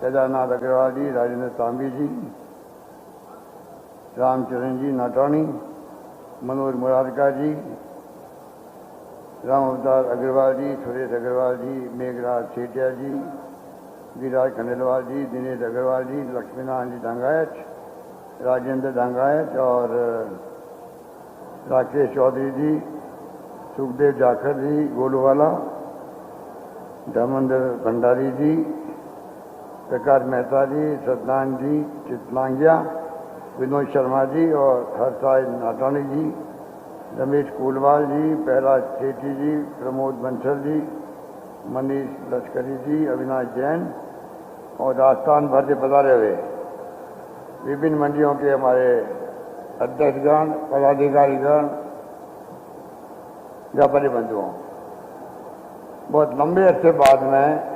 केदारनाथ अग्रवाल जी, राजेंद्र तांबी जी, रामचरण जी नाटौनी, मनोज मुरारका जी, राम अवतार अग्रवाल जी, सुरेश अग्रवाल जी, मेघराज सेठिया जी, गिरिराज खंडेलवाल जी, दिनेश अग्रवाल जी, लक्ष्मीनारायण जी डांगायत, राजेंद्र डांगायत और राकेश चौधरी जी, सुखदेव जाखड़ जी गोलूवाला, धर्मेंद्र भंडारी जी, प्रकाश मेहता जी, सत्यनारायण जी चितलांगिया, विनोद शर्मा जी और हरसाई नाटौनी जी, रमेश कोलवाल जी, प्रहलाद सेठी जी, प्रमोद बंसल जी, मनीष लश्करी जी, अविनाश जैन और राजस्थान भर से पधारे हुए विभिन्न मंडियों के हमारे अध्यक्षगण, पदाधिकारीगण, व्यापारी बंधुओं, बहुत लंबे अरसे बाद में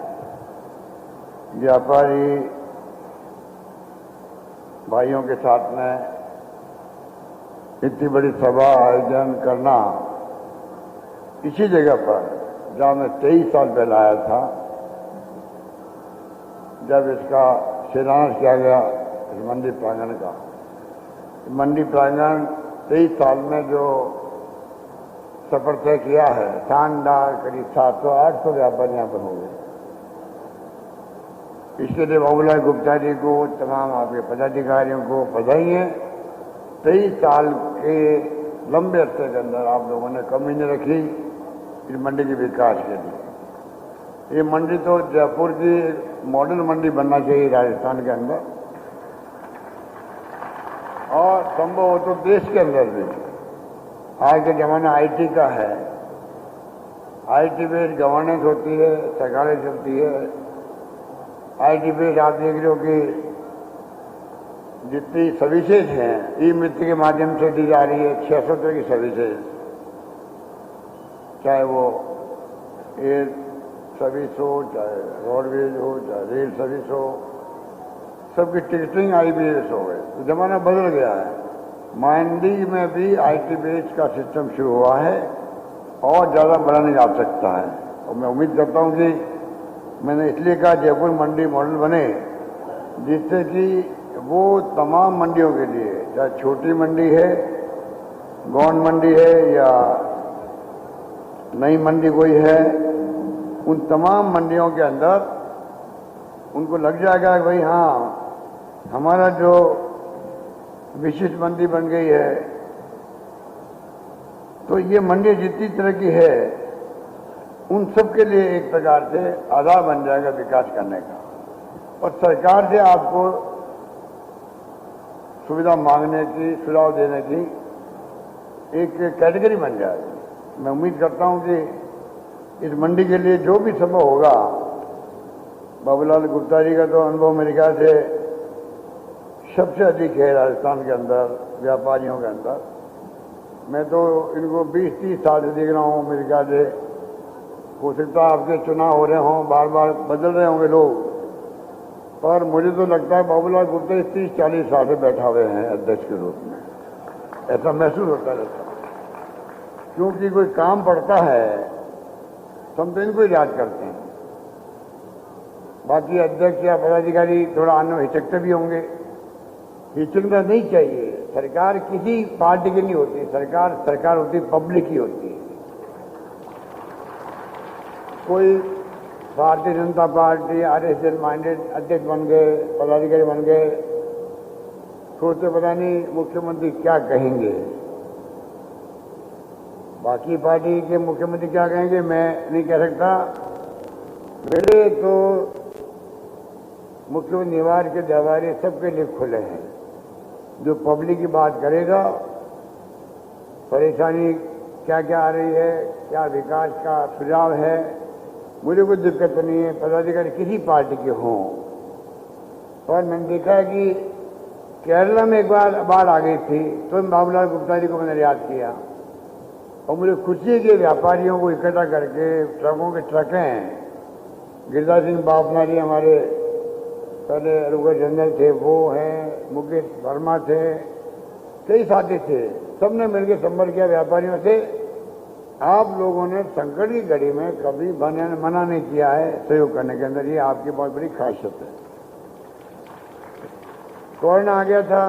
व्यापारी भाइयों के साथ में इतनी बड़ी सभा आयोजन करना इसी जगह पर जहाँ मैं 23 साल पहले आया था, जब इसका शिलान्यास किया गया इस मंडी प्रांगण का। मंडी प्रांगण 23 साल में जो सफर तय किया है, शानदार, करीब 700-800 व्यापारी यहाँ पर हो गए। इसके लिए बाबूलाल गुप्ता जी को, तमाम आपके पदाधिकारियों को बधाई है। 23 साल के लंबे अरसे के अंदर आप लोगों ने कमी नहीं रखी इस मंडी के विकास के लिए। ये मंडी तो जयपुर की मॉडल मंडी बनना चाहिए राजस्थान के अंदर, और संभव हो तो देश के अंदर भी। आज के जमाना आईटी का है, आईटी बेस्ड गवर्नेंस होती है, सरकारें चलती है। आईटी बेस्ड आप देख रहे हो कि जितनी सर्विसेज हैं ई मित्र के माध्यम से दी जा रही है, 600 तरह की सर्विसेज, चाहे वो एयर सर्विस हो, चाहे रोडवेज हो, चाहे रेल सर्विस हो, सबकी टिकटिंग IBS हो गई। तो जमाना बदल गया है। मंडी में भी IT बेस्ड का सिस्टम शुरू हुआ है और ज़्यादा बढ़ाने जा सकता है। और मैं उम्मीद करता हूँ कि मैंने इसलिए कहा जयपुर मंडी मॉडल बने, जिससे कि वो तमाम मंडियों के लिए, चाहे छोटी मंडी है, गौंड मंडी है या नई मंडी कोई है, उन तमाम मंडियों के अंदर उनको लग जाएगा कि भाई हाँ, हमारा जो विशिष्ट मंडी बन गई है, तो ये मंडी जितनी तरह की है उन सब के लिए एक प्रकार से आधार बन जाएगा विकास करने का। और सरकार से आपको सुविधा मांगने की, सुझाव देने की एक कैटेगरी बन जाएगी। मैं उम्मीद करता हूं कि इस मंडी के लिए जो भी संभव होगा, बाबूलाल गुप्ता जी का तो अनुभव मेरे ख्याल से सबसे अधिक है राजस्थान के अंदर व्यापारियों के अंदर। मैं तो इनको 20-30 साल से देख रहा हूँ। मेरे ख्याल से हो सकता है आपके चुनाव हो रहे हों, बार बार बदल रहे होंगे लोग, पर मुझे तो लगता है बाबूलाल गुप्ता 30-40 साल से बैठा हुए हैं अध्यक्ष के रूप में, ऐसा महसूस होता रहता है। क्योंकि कोई काम पड़ता है तो हम तो इनको ही याद करते हैं। बाकी अध्यक्ष या पदाधिकारी थोड़ा अन्य हिचकते भी होंगे, हिचकना नहीं चाहिए। सरकार किसी पार्टी की नहीं होती, सरकार होती पब्लिक की होती है। कोई Bharatiya Janata party RSS minded अध्यक्ष बन गए, पदाधिकारी बन गए, सोचते पता नहीं मुख्यमंत्री क्या कहेंगे, बाकी पार्टी के मुख्यमंत्री क्या कहेंगे मैं नहीं कह सकता। मेरे तो मुख्यमंत्री निवास के दरवाजे सबके लिए खुले हैं। जो पब्लिक की बात करेगा, परेशानी क्या क्या आ रही है, क्या विकास का सुझाव है, मुझे कोई दिक्कत नहीं है। पदाधिकारी किसी पार्टी के हों। और मैंने देखा है कि केरला में एक बार बाढ़ आ गई थी, तो बाबूलाल गुप्ता जी को मैंने याद किया और मुझे खुशी है कि व्यापारियों को इकट्ठा करके, ट्रकों के ट्रक हैं, गिरिराज सिंह बापना जी हमारे पहले रुगर जनरल थे, वो हैं, मुकेश वर्मा थे, कई साथी थे, सबने मिलकर संपर्क किया व्यापारियों से। आप लोगों ने संकट की घड़ी में कभी मना नहीं किया है सहयोग करने के अंदर, ये आपकी बहुत बड़ी खासियत है। कोरोना आ गया था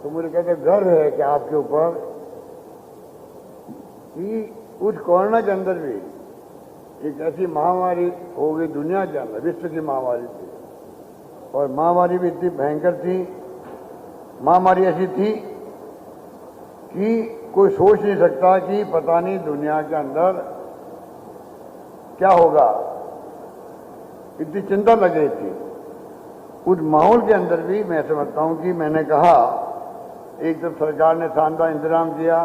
तो मुझे कहते गर्व है कि आपके ऊपर कि उस कोरोना के अंदर भी एक ऐसी महामारी हो गई दुनिया के अंदर, विश्व की महामारी थी, और महामारी भी इतनी भयंकर थी, महामारी ऐसी थी कि कोई सोच नहीं सकता कि पता नहीं दुनिया के अंदर क्या होगा, इतनी चिंता लग रही थी। उस माहौल के अंदर भी मैं समझता हूं कि मैंने कहा एक तो सरकार ने शानदार इंतजाम किया,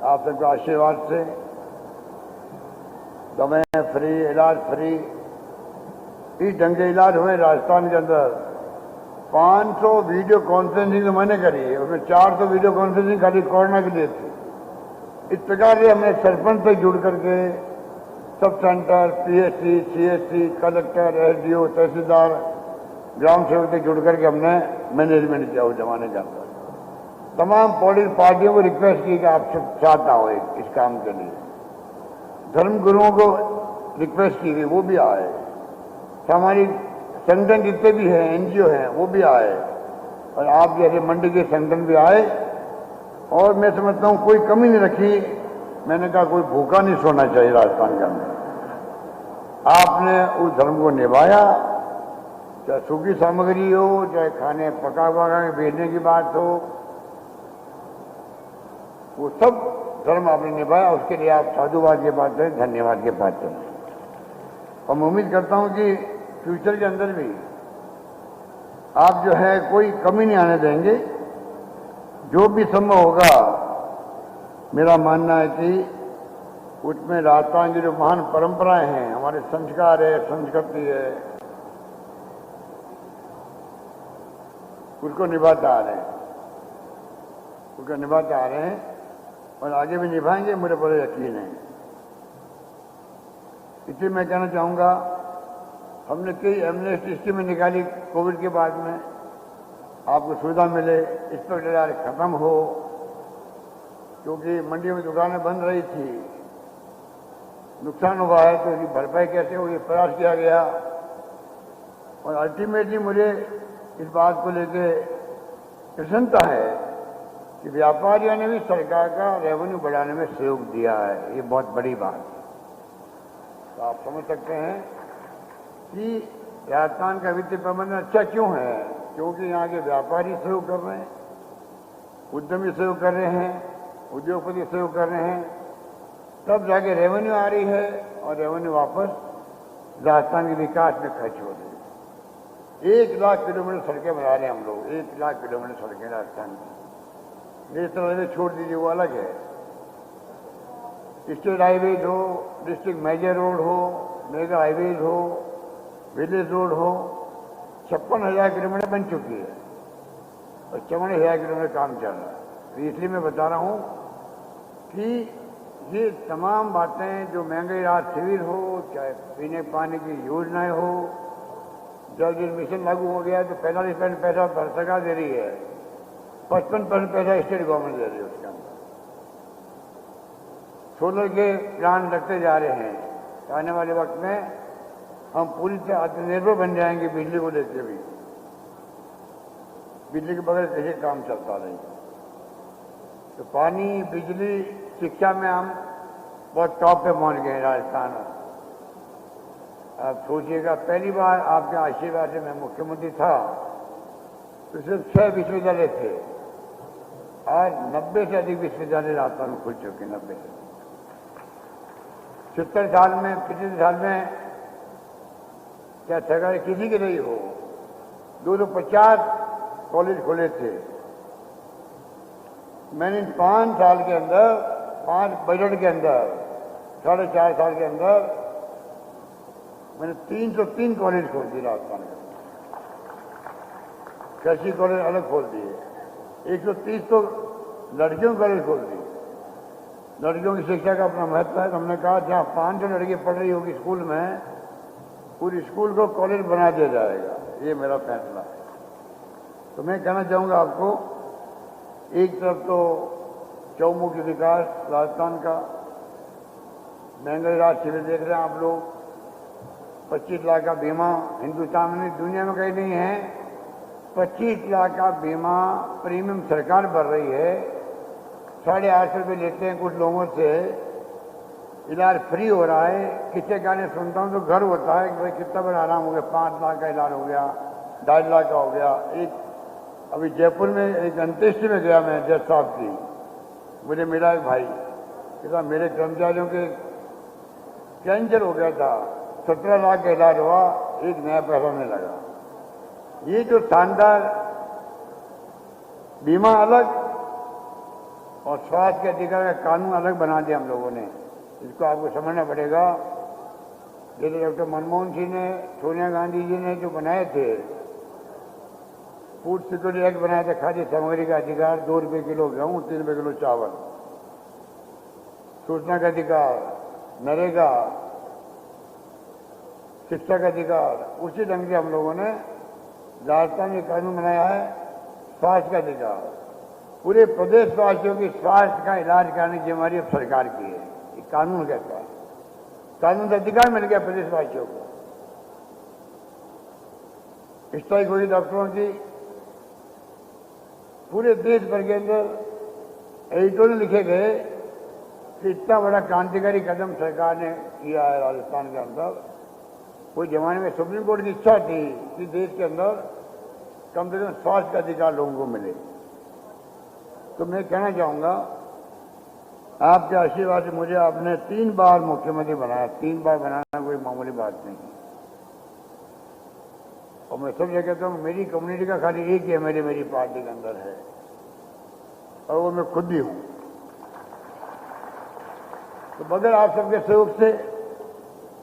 आप सबके आशीर्वाद से दवाएं फ्री, इलाज फ्री, इस ढंग के इलाज हुए राजस्थान के अंदर। 500 वीडियो कॉन्फ्रेंसिंग तो मैंने करी है, उसमें 400 वीडियो कॉन्फ्रेंसिंग खाली कोरोना के लिए थी। इस प्रकार से हमने सरपंच से जुड़ करके सब centre, PSC, CSC, collector, SDO, tehsildar, ग्राम सेवक से जुड़ करके हमने मैनेजमेंट किया उस जमाने के अंदर। तमाम पॉलिटिकल पार्टियों को रिक्वेस्ट की कि आप सब साथ आओ इस काम के लिए। धर्म गुरुओं को रिक्वेस्ट की गई, वो भी आए। सामाजिक संगठन जितने भी हैं, एनजीओ हैं, वो भी आए, और आप जैसे मंडी के संगठन भी आए। और मैं समझता हूँ कोई कमी नहीं रखी। मैंने कहा कोई भूखा नहीं सोना चाहिए राजस्थान के अंदर। आपने उस धर्म को निभाया, चाहे सूखी सामग्री हो, चाहे खाने पका के भेजने की बात हो, वो सब धर्म आपने निभाया। उसके लिए आप साधुवाद के पात्र हैं, धन्यवाद के पात्र हैं। और मैं उम्मीद करता हूं कि फ्यूचर के अंदर भी आप जो है कोई कमी नहीं आने देंगे। जो भी संभव होगा, मेरा मानना है कि उसमें राजस्थान की जो महान परंपराएं हैं, हमारे संस्कार है, संस्कृति है, उसको निभाते आ रहे हैं, उसको निभाते आ रहे हैं और आगे भी निभाएंगे, मुझे बड़ा यकीन है। इसलिए मैं कहना चाहूँगा, हमने कई एमनेस्टी स्कीमें निकाली कोविड के बाद में, आपको सुविधा मिले, इंस्पेक्टर खत्म हो, क्योंकि मंडियों में दुकानें बंद रही थी, नुकसान हुआ है, तो इसकी भरपाई कैसे हो, ये प्रयास किया गया। और अल्टीमेटली मुझे इस बात को लेके प्रसन्नता है कि व्यापारियों ने भी सरकार का रेवेन्यू बढ़ाने में सहयोग दिया है। ये बहुत बड़ी बात है। तो आप समझ सकते हैं कि राजस्थान का वित्तीय प्रबंधन अच्छा क्यों है, क्योंकि यहाँ के व्यापारी सहयोग कर रहे हैं, उद्यमी सहयोग कर रहे हैं, उद्योगपति सहयोग कर रहे हैं, तब जाके रेवेन्यू आ रही है, और रेवेन्यू वापस राजस्थान के विकास में खर्च हो रही है। 1 लाख किलोमीटर सड़कें बना रहे हैं हम लोग, 1 लाख किलोमीटर सड़कें राजस्थान की। नेशनल हाईवे छोड़ दीजिए, वो अलग है। स्टेट हाईवेज हो, डिस्ट्रिक्ट मेजर रोड हो, मेगा हाईवेज हो, विलेज रोड हो, 56,000 किलोमीटर बन चुकी है और 54,000 किलोमीटर काम चल रहा है। तो इसलिए मैं बता रहा हूं कि ये तमाम बातें, जो महंगाई राहत शिविर हो, चाहे पीने पानी की योजनाएं हो, जल जीवन मिशन लागू हो गया तो 45% पैसा सरकार दे रही है, 55% पैसा स्टेट गवर्नमेंट दे रही है उसके अंदर। सोलर के प्लांट लगते जा रहे हैं, तो आने वाले वक्त में हम पूरी तरह आत्मनिर्भर बन जाएंगे बिजली को लेकर भी। बिजली के बगैर कैसे काम चलता नहीं। तो पानी, बिजली, शिक्षा में हम बहुत टॉप पे पहुंच गए राजस्थान। आप सोचिएगा, पहली बार आपके आशीर्वाद से मैं मुख्यमंत्री था तो सिर्फ 6 विश्वविद्यालय थे, आज 90 से अधिक विश्वविद्यालय राजस्थान में खुल चुके हैं। 90 से 70 साल में, पिछले साल में क्या सरकार किसी की नहीं हो, 250 कॉलेज खुले थे। मैंने 5 साल के अंदर, 5 बजट के अंदर, 4.5 साल के अंदर मैंने 303 कॉलेज खोल दिए राजस्थान में। कृषि कॉलेज अलग खोल दिए, 130 तो लड़कियों कॉलेज खोल दिए। लड़कियों की शिक्षा का अपना महत्व है। तो हमने कहा जहाँ 500 लड़की पढ़ रही होगी स्कूल में, पूरी स्कूल को कॉलेज बना दिया जाएगा। ये मेरा फैसला है। तो मैं कहना चाहूँगा आपको, एक तरफ तो चौमुखी विकास राजस्थान का, महंगाई राहत शिविर देख रहे हैं आप लोग, 25 लाख का बीमा हिंदुस्तान में, दुनिया में कहीं नहीं है। 25 लाख का बीमा प्रीमियम सरकार भर रही है, 850 रुपये लेते हैं कुछ लोगों से, इलाज फ्री हो रहा है। किसी गाने सुनता हूँ तो घर होता है कि भाई कितना बड़ा आराम हो गया, 5 लाख का इलाज हो गया, 2.5 लाख का हो गया। एक अभी जयपुर में एक अंत्येष्टि में गया मैं, जज साहब की, मुझे मिला एक भाई, कहता मेरे कर्मचारियों के कैंसर हो गया था, 17 लाख का इलाज हुआ, एक नया पैसा नहीं लगा। ये जो शानदार बीमा अलग और स्वास्थ्य के अधिकार का कानून अलग बना दिया हम लोगों ने, इसको आपको समझना पड़ेगा। जैसे डॉक्टर मनमोहन सिंह ने, सोनिया गांधी जी ने जो बनाए थे, फूड सिक्योरिटी एक्ट बनाया था, खाद्य सामग्री का अधिकार, 2 रुपये किलो गेहूँ, 3 रुपये किलो चावल, सूचना का अधिकार, नरेगा, शिक्षा का अधिकार, उसी ढंग से हम लोगों ने राजस्थान में कानून बनाया है स्वास्थ्य का अधिकार। पूरे प्रदेश वासियों की स्वास्थ्य का इलाज करने की जिम्मेदारी अब सरकार की है, ये कानून कहता है। कानून का अधिकार मिल गया प्रदेश वासियों को। स्ट्राइक हुई डॉक्टरों की, पूरे देश भर के अंदर एडिटोरियल लिखे गए कि इतना बड़ा क्रांतिकारी कदम सरकार ने किया है राजस्थान के अंदर। कोई जमाने में सुप्रीम कोर्ट की इच्छा थी कि देश के अंदर कम से कम स्वास्थ्य का अधिकार लोगों को मिले। तो मैं कहना चाहूंगा, आपके आशीर्वाद से मुझे आपने 3 बार मुख्यमंत्री बनाया। 3 बार बनाना कोई मामूली बात नहीं है। और मैं सब जगह कहता हूँ, मेरी कम्युनिटी का खाली एक ही एमएलए मेरी पार्टी के अंदर है, और वो मैं खुद ही हूं। तो बगैर आप सबके सहयोग से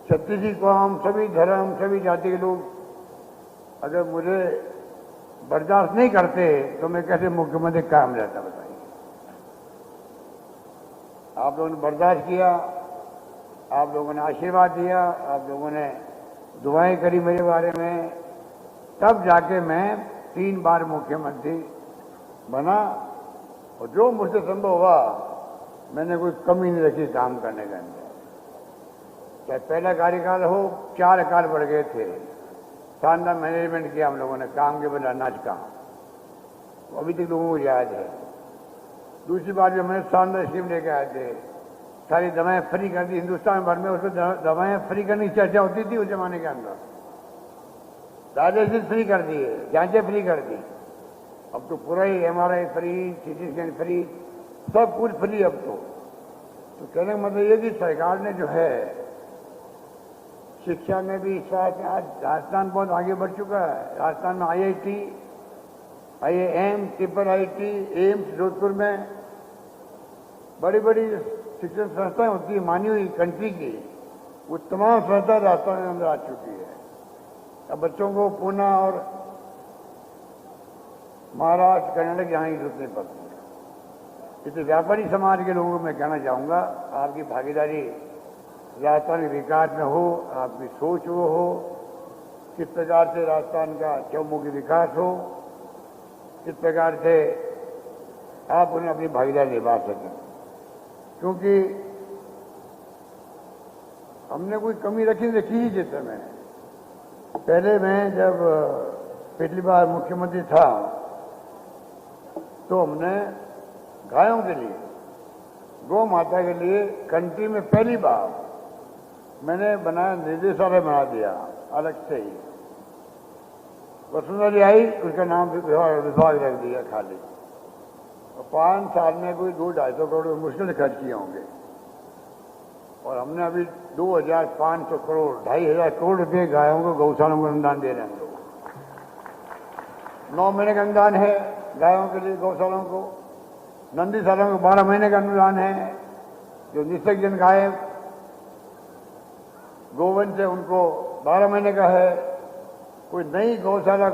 छत्तीसी कौम, सभी धर्म, सभी जाति के लोग अगर मुझे बर्दाश्त नहीं करते तो मैं कैसे मुख्यमंत्री कायम रहता, बताइए। आप लोगों ने बर्दाश्त किया, आप लोगों ने आशीर्वाद दिया, आप लोगों ने दुआएं करी मेरे बारे में, तब जाके मैं 3 बार मुख्यमंत्री बना। और जो मुझसे संभव हुआ, मैंने कोई कमी नहीं रखी काम करने के अंदर। चाहे पहला कार्यकाल हो, 4 अकाल बढ़ गए थे, शानदार मैनेजमेंट किया हम लोगों ने, काम के बदले अनाज का, अभी तक लोगों को याद है। दूसरी बार भी हमने शानदार स्कीम लेके आए थे, सारी दवाएं फ्री कर दी हिंदुस्तान भर में। उसको दवाएं फ्री करने की चर्चा होती थी उस जमाने के अंदर, डायलिसिस फ्री कर दिए, जांचें फ्री कर दी। अब तो पूरा ही MRI free, CT scan free, सब कुछ फ्री अब तो कहने का मतलब ये कि सरकार ने जो है शिक्षा में भी, स्वास्थ्य में, आज राजस्थान बहुत आगे बढ़ चुका है। राजस्थान में IIT, IIM, IIIT, AIIMS Jodhpur में बड़ी बड़ी शिक्षण संस्थाएं होती है मानी हुई कंट्री की, वो तमाम संस्था राजस्थान के अंदर आ चुकी है। अब बच्चों को पुणे और महाराष्ट्र, कर्नाटक यहाँ की जरूरत नहीं पड़ती। इसलिए व्यापारी समाज के लोगों को मैं कहना चाहूँगा, आपकी भागीदारी राजस्थान के विकास में हो, आपकी सोच वो हो, किस प्रकार से राजस्थान का चौमुखी विकास हो, किस प्रकार से आप उन्हें अपनी भागीदारी निभा सकें। क्योंकि हमने कोई कमी रखी ही जैसे में पहले मैं जब पिछली बार मुख्यमंत्री था तो हमने गायों के लिए, गौ माता के लिए कंट्री में पहली बार मैंने बनाया, निदेशालय बना दिया अलग से ही। वसुंधरा जी आई, उसका नाम विभाग रख दिया खाली, और 5 साल में कोई 200-250 करोड़ मुश्किल से खर्च किए होंगे। और हमने अभी 2500 करोड़, 2500 करोड़ रुपए गायों को, गौशालाओं को अनुदान दे रहे हैं हम लोग। 9 महीने का अनुदान है गायों के लिए, गौशालाओं को। नंदीशालाओं को 12 महीने का अनुदान है। जो निःसर्जन गाय गोवंश से उनको 12 महीने का है। कोई नई गौशाला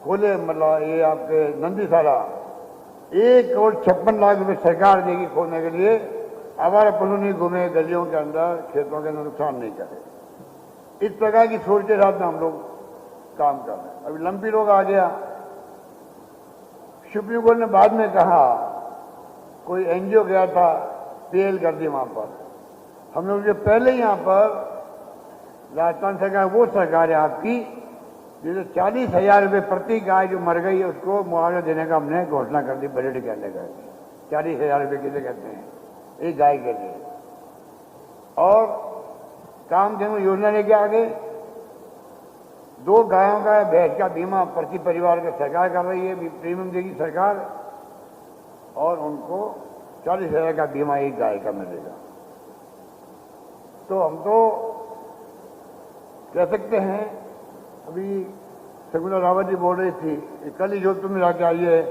खोले, मतलब ये आपके नंदीशाला, 1,56 लाख रुपए सरकार देगी खोलने के लिए। आवारा पशु नहीं घूमे गलियों के अंदर, खेतों के अंदर, नुकसान नहीं करे। इस प्रकार की सोच के साथ में हम लोग काम कर रहे हैं। अभी लंपी रोग आ गया, सुप्रीम कोर्ट ने बाद में कहा, कोई NGO गया था, PL कर दी वहां पर। हमने उसके पहले यहां पर राजस्थान सरकार वो सरकार है आपकी जैसे 40,000 रुपये प्रति गाय जो मर गई है उसको मुआवजा देने का हमने घोषणा कर दी बजट के अंदर। 40,000 रुपये किसे कहते हैं एक गाय के लिए। और कामधेनु योजना लेके आ गए, 2 गायों का भैंस का बीमा प्रति परिवार का सरकार कर रही है, प्रीमियम देगी सरकार, और उनको 40,000 का बीमा एक गाय का मिलेगा। तो हम तो कह सकते हैं, अभी शकुंतला रावत जी बोल रही थी कल ही जोधपुर में जाके आई है,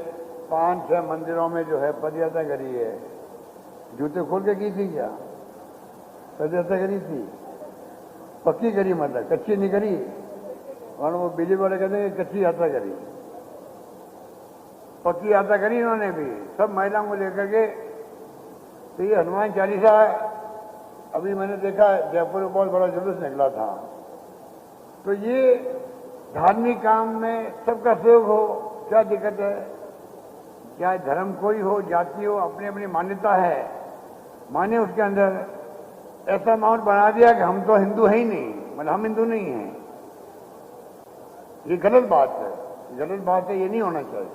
5-6 मंदिरों में जो है पदयात्रा करी है। जूते खोल के की थी क्या? पदयात्रा करी थी, पक्की करी, मतलब कच्ची नहीं करी। और वो बीजेपी वाले कहते हैं कच्ची यात्रा करी, पक्की यात्रा करी इन्होंने भी, सब महिलाओं को लेकर के। तो ये हनुमान चालीसा अभी मैंने देखा जयपुर में बहुत बड़ा जुलूस निकला था। तो ये धार्मिक काम में सबका सहयोग हो, क्या दिक्कत है? चाहे धर्म कोई हो, जाति हो, अपनी अपनी मान्यता है, माने उसके अंदर। ऐसा माहौल बना दिया कि हम तो हिंदू है ही नहीं, मतलब हम हिंदू नहीं हैं। ये गलत बात है, गलत बात है, ये नहीं होना चाहिए।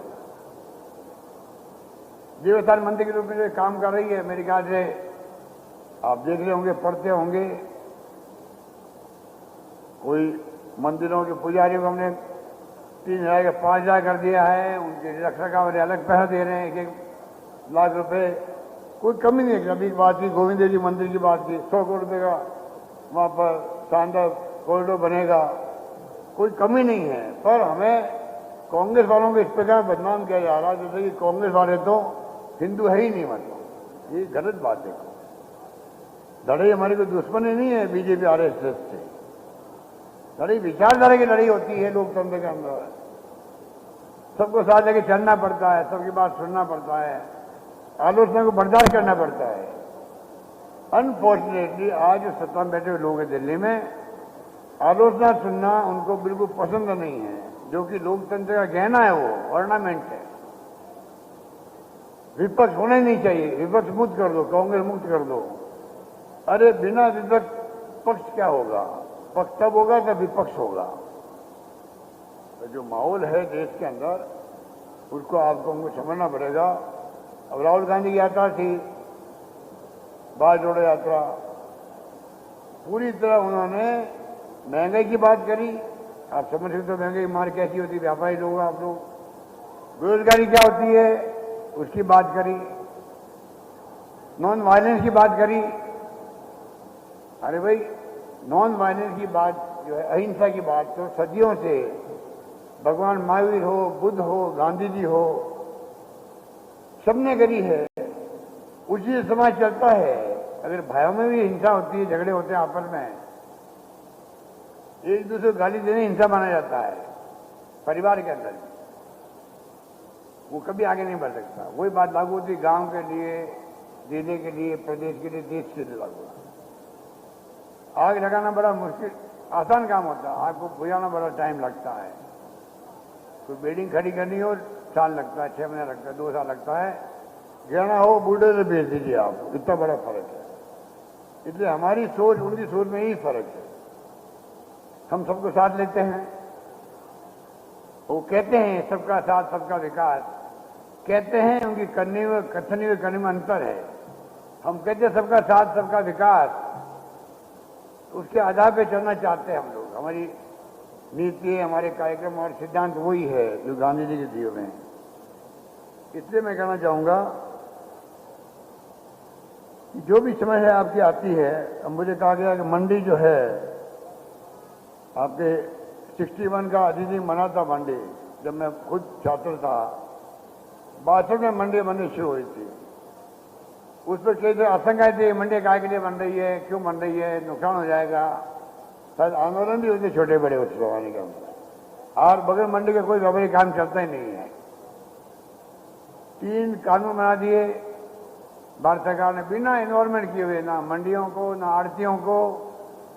देवस्थान मंदिर के रूप में जो काम कर रही है, मेरे ख्याल से आप देख रहे होंगे, पढ़ते होंगे, कोई मंदिरों के पुजारियों को हमने 3,000 का 5,000 कर दिया है, उनके रखरखाव वाले अलग पैसा दे रहे हैं, 1-1 लाख रुपए, कोई कमी नहीं है। अभी बात की गोविंद जी मंदिर की बात की, 100 करोड़ रुपये का वहाँ पर शानदार कॉरिडोर बनेगा, कोई कमी नहीं है। पर हमें कांग्रेस वालों को इस प्रकार बदनाम किया जा रहा है जैसे कि कांग्रेस वाले तो हिंदू है ही नहीं, मतलब ये गलत बात है। लड़ाई हमारी कोई दुश्मनी नहीं है बीजेपी आरएसएस से, लड़ाई विचारधारा की लड़ाई होती है लोकतंत्र के अंदर। सबको साथ लेके चलना पड़ता है, सबकी बात सुनना पड़ता है, आलोचना को बर्दाश्त करना पड़ता है। अनफॉर्चुनेटली आज जो सत्ता में बैठे हुए लोग हैं दिल्ली में, आलोचना सुनना उनको बिल्कुल पसंद नहीं है, जो कि लोकतंत्र का गहना है, वो ऑर्नामेंट है। विपक्ष होना ही नहीं चाहिए, विपक्ष मुक्त कर दो, कांग्रेस मुक्त कर दो। अरे बिना विपक्ष पक्ष क्या होगा? पक्ष तब होगा तब विपक्ष होगा। तो जो माहौल है देश के अंदर, उसको आपको हमको समझना पड़ेगा। अब राहुल गांधी की यात्रा थी, बाल जोड़ो यात्रा, पूरी तरह उन्होंने महंगाई की बात करी। आप समझ सकते हो महंगाई की मार कैसी होती है, व्यापारी लोग, आप लोग। बेरोजगारी क्या होती है उसकी बात करी, नॉन वायलेंस की बात करी। अरे भाई, नॉन वायलेंस की बात जो है, अहिंसा की बात तो सदियों से भगवान महावीर हो, बुद्ध हो, गांधी जी हो, सबने करी है। उसी से समाज चलता है। अगर भाइयों में भी हिंसा होती है, झगड़े होते हैं आपस में, एक दूसरे को गाली देने हिंसा माना जाता है परिवार के अंदर, वो कभी आगे नहीं बढ़ सकता। वही बात लागू होती गांव के लिए, जिले के लिए, प्रदेश के लिए, देश के लिए लागू। आग लगाना बड़ा मुश्किल, आसान काम होता है, आग को बुझाना बड़ा टाइम लगता है। कोई बिल्डिंग खड़ी करनी हो साल लगता है, 6 महीने लगता है, 2 साल लगता है। गिराना हो बुलडोजर भेज दीजिए आप, इतना बड़ा फर्क है। इसलिए हमारी सोच उनकी सोच में ही फर्क है। हम सबको साथ लेते हैं, वो कहते हैं सबका साथ सबका विकास, कहते हैं उनकी करने में, कथनी में, करने में अंतर है। हम कहते हैं सबका साथ सबका विकास, उसके आधार पे चलना चाहते हैं हम लोग। हमारी नीति, हमारे कार्यक्रम और सिद्धांत वही है जो गांधी जी के दिए हुए हैं। इसलिए मैं कहना चाहूंगा कि जो भी समस्या आपकी आती है, अब मुझे कहा गया कि मंडी जो है आपके 61 का अधिनियम बना था मंडी, जब मैं खुद छात्र था, 62 में मंडी बननी शुरू हुई थी। उस पर कई आशंकाएं थी, मंडी काय के लिए बन रही है, क्यों बन रही है, नुकसान हो जाएगा। शायद आंदोलन भी होते छोटे बड़े उस जमाने के अंदर। और बगैर मंडी का कोई व्यापारिक काम चलता ही नहीं है। 3 कानून बना दिए भारत सरकार ने बिना इन्वॉल्वमेंट किए हुए, ना मंडियों को, ना आड़तियों को,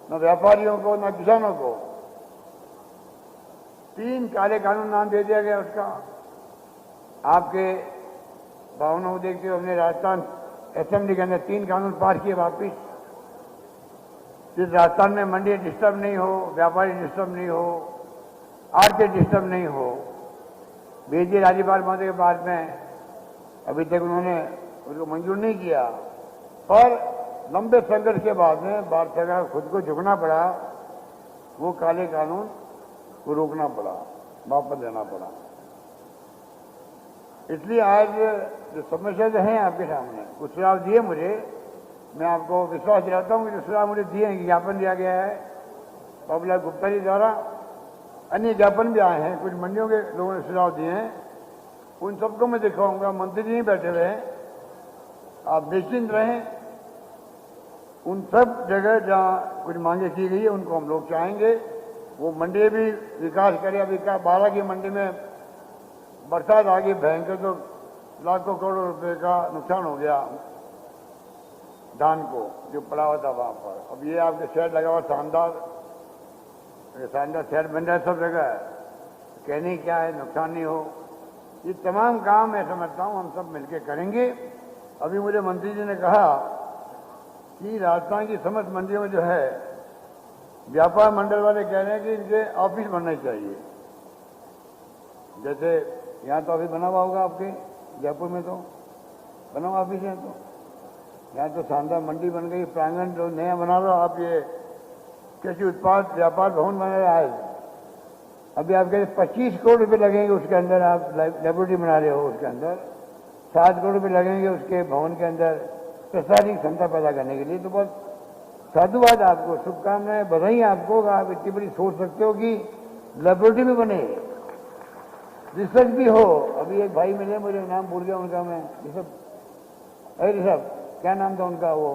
ना व्यापारियों को, ना किसानों को। 3 काले कानून नाम दे दिया गया उसका। आपके भावनाओं को देखते हुए हमने राजस्थान असेंबली के अंदर 3 कानून पास किए वापिस। जिस राजस्थान में मंडी डिस्टर्ब नहीं हो, व्यापारी डिस्टर्ब नहीं हो, आरके डिस्टर्ब नहीं हो। भेजिए राज्यपाल महोदय के बाद में, अभी तक उन्होंने उसको मंजूर नहीं किया, पर लंबे संघर्ष के बाद में भारत सरकार खुद को झुकना पड़ा, वो काले कानून को रोकना पड़ा, वापस लेना पड़ा। इसलिए आज जो समस्या जो है आपके सामने, कुछ सुझाव दिए मुझे, मैं आपको विश्वास दिलाता हूं कि जो सुझाव मुझे दिए हैं, ज्ञापन दिया गया है बाबूलाल गुप्ता जी द्वारा, अन्य ज्ञापन भी आए हैं, कुछ मंडियों के लोगों ने सुझाव दिए हैं, उन सबको मैं दिखाऊंगा। मंत्री जी बैठे हुए हैं, आप निश्चिंत रहें। उन सब जगह जहां कुछ मांगे की गई है उनको हम लोग चाहेंगे, वो मंडी भी विकास करें। अभी 12 की मंडी में बरसात आ गई भयंकर, तो लाखों करोड़ रुपए का नुकसान हो गया धान को जो पड़ा हुआ था वहां पर। अब ये आपके शेड लगा हुआ शानदार शेड बन रहा है सब जगह, कहने क्या है, नुकसान नहीं हो। ये तमाम काम मैं समझता हूं हम सब मिलकर करेंगे। अभी मुझे मंत्री जी ने कहा कि राजस्थान की समस्त मंडियों में जो है व्यापार मंडल वाले कह रहे हैं कि इनके ऑफिस बनने चाहिए। जैसे यहाँ तो ऑफिस बना हुआ होगा आपके जयपुर में, तो बना हुआ ऑफिस है, तो यहाँ तो शानदार मंडी बन गई, प्रांगण जो नया बना रहा आप, ये कृषि उत्पाद व्यापार भवन बना रहा है। अभी आपके 25 करोड़ रुपए लगेंगे उसके अंदर, आप लेबोरेटरी बना रहे हो, उसके अंदर 7 करोड़ रुपए लगेंगे उसके भवन के अंदर प्रशासनिक क्षमता पैदा करने के लिए। तो बहुत साधुवाद आपको, शुभकामनाएं, बधाई आपको, आप इतनी बड़ी सोच सकते हो कि लेबोरेटरी भी बने, रिसर्च भी हो। अभी एक भाई मिले मुझे, नाम भूल गया उनका मैं, ऋषभ, क्या नाम था उनका, वो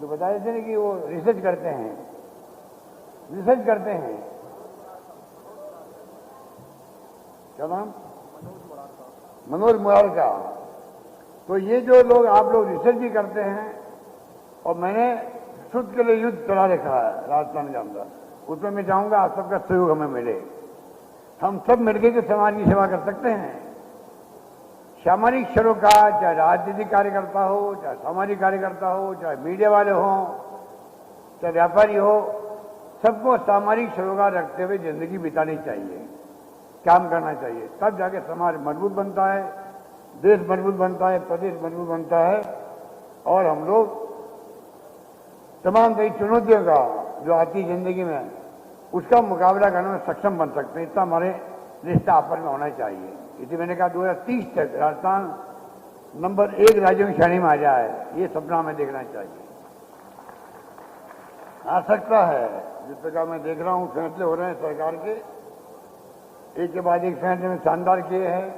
जो बता रहे थे ना कि वो रिसर्च करते हैं, क्या नाम, मनोज मुरार का। तो ये जो लोग, आप लोग रिसर्च भी करते हैं, और मैंने शुद्ध के लिए युद्ध चला रखा है राजस्थान के अंदर, उसमें मैं चाहूंगा आप सबका सहयोग हमें मिले। हम सब मिलकर के समाज की सेवा कर सकते हैं। सामाजिक क्षेत्रों का, चाहे राजनीतिक कार्यकर्ता हो, चाहे सामाजिक कार्यकर्ता हो, चाहे मीडिया वाले हों, चाहे व्यापारी हो, सबको सामाजिक सरोकार रखते हुए जिंदगी बितानी चाहिए, काम करना चाहिए। तब जाके समाज मजबूत बनता है, देश मजबूत बनता है, प्रदेश मजबूत बनता है, और हम लोग तमाम कई चुनौतियों का जो आती जिंदगी में, उसका मुकाबला करने में सक्षम बन सकते हैं। इतना हमारे रिश्ता आपस में होना चाहिए। इसलिए मैंने कहा 2030 तक राजस्थान नंबर 1 राज्यों की श्रेणी में आ जाए, ये सपना हमें देखना चाहिए। आ सकता है, जिस प्रकार मैं देख रहा हूं फैसले हो रहे हैं सरकार के, एक के बाद एक फैसले में शानदार किए हैं,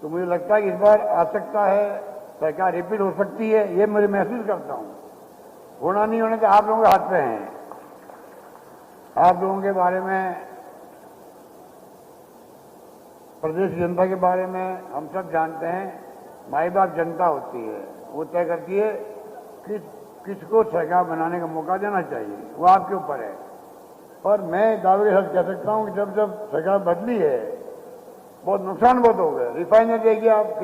तो मुझे लगता है कि इस बार आ सकता है, सरकार रिपीट हो सकती है, ये मुझे महसूस करता हूं। होना नहीं होने तो आप लोगों के हाथ पे हैं। आप लोगों के बारे में, प्रदेश की जनता के बारे में हम सब जानते हैं। माई बाप जनता होती है, वो तय करती है कि किसको सरकार बनाने का मौका देना चाहिए, वो आपके ऊपर है। और मैं दावे के साथ कह सकता हूं कि जब जब सरकार बदली है, बहुत नुकसान बहुत हो गए। रिफाइनरी देखिए आप,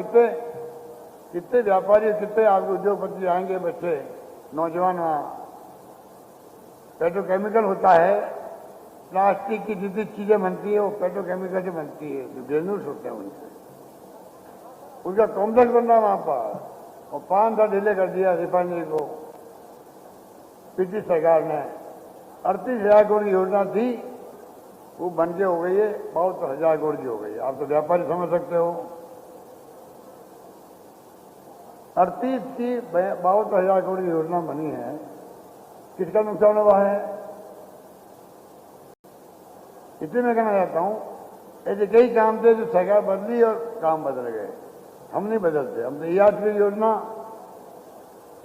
कितने व्यापारी, कितने आपके उद्योगपति आएंगे, बच्चे नौजवान, वहां पेट्रोकेमिकल होता है, प्लास्टिक की जितनी चीजें बनती है वो पेट्रोकेमिकल से बनती है, जो ग्रेन्यूल्स होते हैं उनसे, उनका कॉम्प्लेक्स बन रहा है वहां पर, और 5 साल डिले कर दिया रिफाइनरी को पिछली सरकार ने। 38,000 करोड़ की योजना थी, वो बन के हो गई है 52,000 करोड़ की हो गई। आप तो व्यापारी समझ सकते हो, 38 की 52,000 करोड़ की योजना बनी है, किसका नुकसान हुआ है? इसलिए मैं कहना चाहता हूं, ऐसे कई काम थे जो सरकार बदली और काम बदल गए, हम नहीं बदलते। हम तो यात्री योजना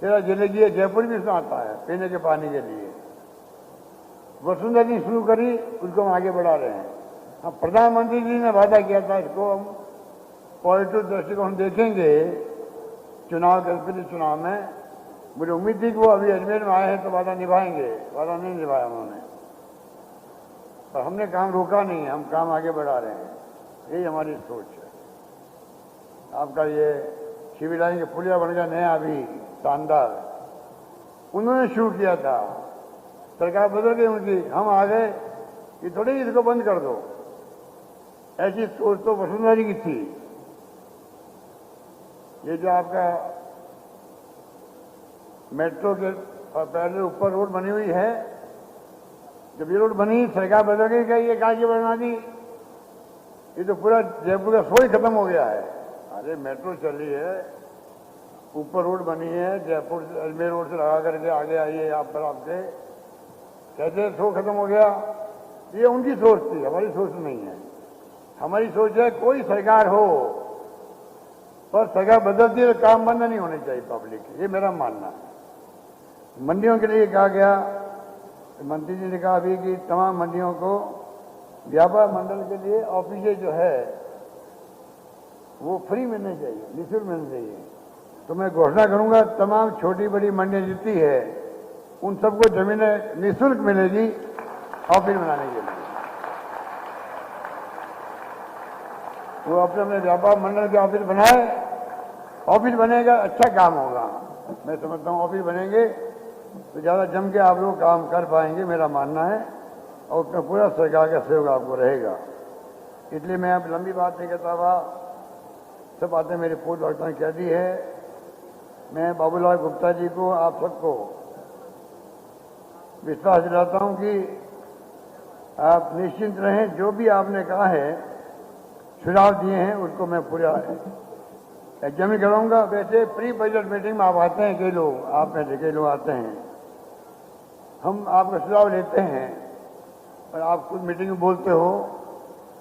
13 जिले की है, जयपुर भी इसमें आता है पीने के पानी के लिए। वसुंधरा जी शुरू करी, उसको हम आगे बढ़ा रहे हैं। हम प्रधानमंत्री जी ने वादा किया था, इसको हम पॉजिटिव दृष्टिकोण देखेंगे चुनाव के चुनाव में। मुझे उम्मीद थी कि वो अभी अजमेर में आए हैं तो वादा निभाएंगे, वादा नहीं निभाया उन्होंने, पर हमने काम रोका नहीं है, हम काम आगे बढ़ा रहे हैं। यही हमारी सोच है। आपका ये सिविल लाइन के पुलिया बन गया नया, अभी शानदार, उन्होंने शुरू किया था, सरकार बदल गई उनकी, हम आ गए, ये थोड़ी इसको बंद कर दो। ऐसी सोच तो वसुंधरा जी की थी। ये जो आपका मेट्रो के पहले ऊपर रोड बनी हुई है, जब ये रोड बनी सरकार बदल गई, क्या ये काहे की बना दी? ये तो पूरा जयपुर का सोच खत्म हो गया है। अरे मेट्रो चली है, ऊपर रोड बनी है, जयपुर अजमेर रोड से लगा करके आगे आइए आप पर, आपके कैसे शो खत्म हो गया? ये उनकी सोच थी, हमारी सोच नहीं है। हमारी सोच है कोई सरकार हो, पर सरकार बदलती है तो काम बंद नहीं होने चाहिए पब्लिक, ये मेरा मानना है। मंडियों के लिए कहा गया, मंत्री जी ने कहा अभी कि तमाम मंडियों को व्यापार मंडल के लिए ऑफिस जो है वो फ्री मिलने चाहिए, निःशुल्क मिलने चाहिए। तो मैं घोषणा करूंगा तमाम छोटी बड़ी मंडियां जितनी है उन सबको जमीनें निःशुल्क मिलेगी ऑफिस बनाने के लिए। वो अपने अपने व्यापार मंडल के ऑफिस बनाए, ऑफिस बनेगा अच्छा काम होगा। मैं समझता हूँ ऑफिस बनेंगे तो ज़्यादा जम के आप लोग काम कर पाएंगे, मेरा मानना है, और उसमें पूरा सरकार का सहयोग आपको रहेगा। इसलिए मैं अब लंबी बात नहीं कहता हुआ, सब बातें मेरे पूर्व वक्ता ने कह दी है। मैं बाबूलाल गुप्ता जी को, आप सबको विश्वास दिलाता हूं कि आप निश्चिंत रहें, जो भी आपने कहा है, सुझाव दिए हैं, उसको मैं पूरा एग्जामिन कराऊंगा। वैसे प्री बजट मीटिंग में आप आते हैं, कई लोग, आप में से कई लोग आते हैं, हम आपका सुझाव लेते हैं और आप खुद मीटिंग में बोलते हो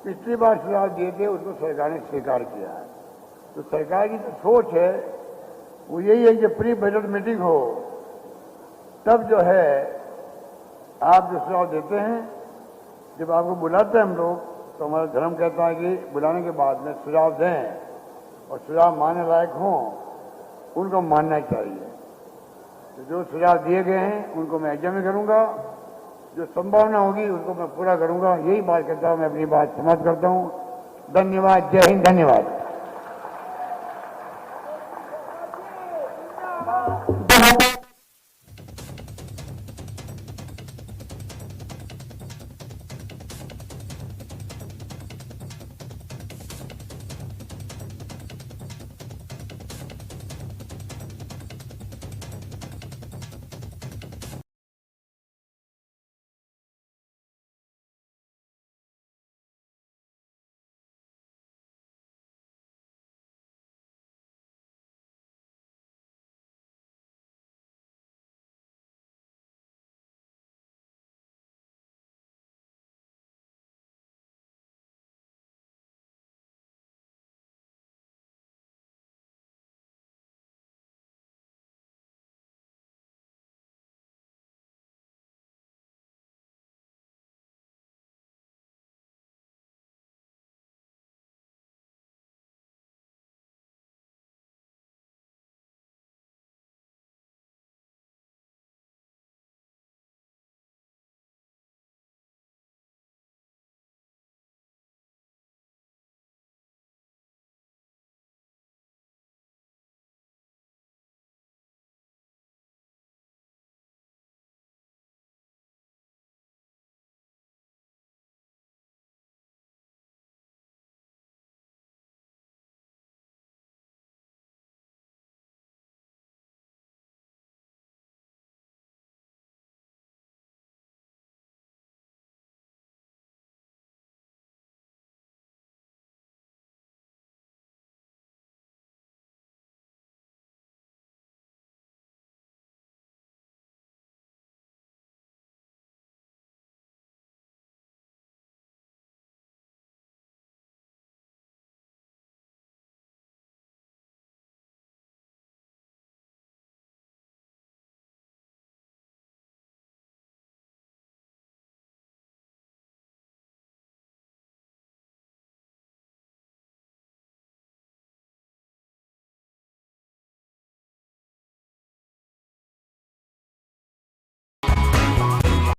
पिछली बार सुझाव दिए थे उसको सरकार ने स्वीकार किया है। तो सरकार की जो सोच है वो यही है कि प्री बजट मीटिंग हो तब जो है आप जो सुझाव देते हैं, जब आपको बुलाते हैं हम लोग, तो हमारा धर्म कहता है कि बुलाने के बाद में सुझाव दें और सुझाव मानने लायक हों, उनको मानना चाहिए। तो जो सुझाव दिए गए हैं उनको मैं एग्जामिन करूंगा, जो संभावना होगी उसको मैं पूरा करूंगा। यही बात कहता हूं, मैं अपनी बात समाप्त करता हूं। धन्यवाद। जय हिंद। धन्यवाद।